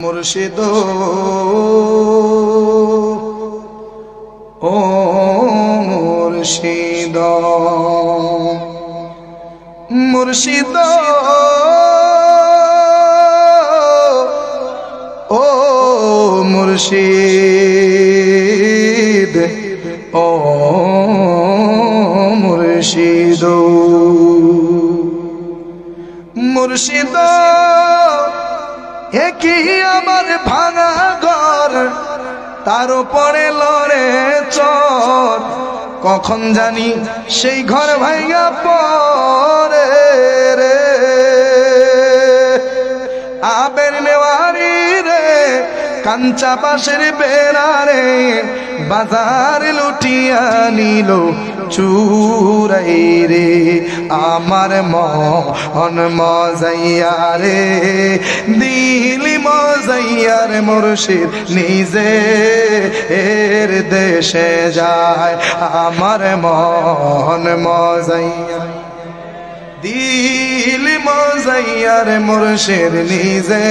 মুর্শিদ ও মুর্শিদ মুর্শিদ ও মুর্শিদ ও মুর্শিদ মুর্শিদ কি আমার ভাঙা ঘর তার উপরে লড়ে চর কখন জানি সেই ঘর ভাঙা পড়ে রে আবের নেওয়ারি রে কাঞ্চা বাঁশের বেড়া রে বাজার লুটিয়া নিল চুরাই রে আমার মন মজাইয়া রে দিলি মজাইয়ার মুর্শিদ নিজে এর দেশে যায় আমার মন মজাইয়া দিলি মজাইয়ার মুর্শিদ নিজে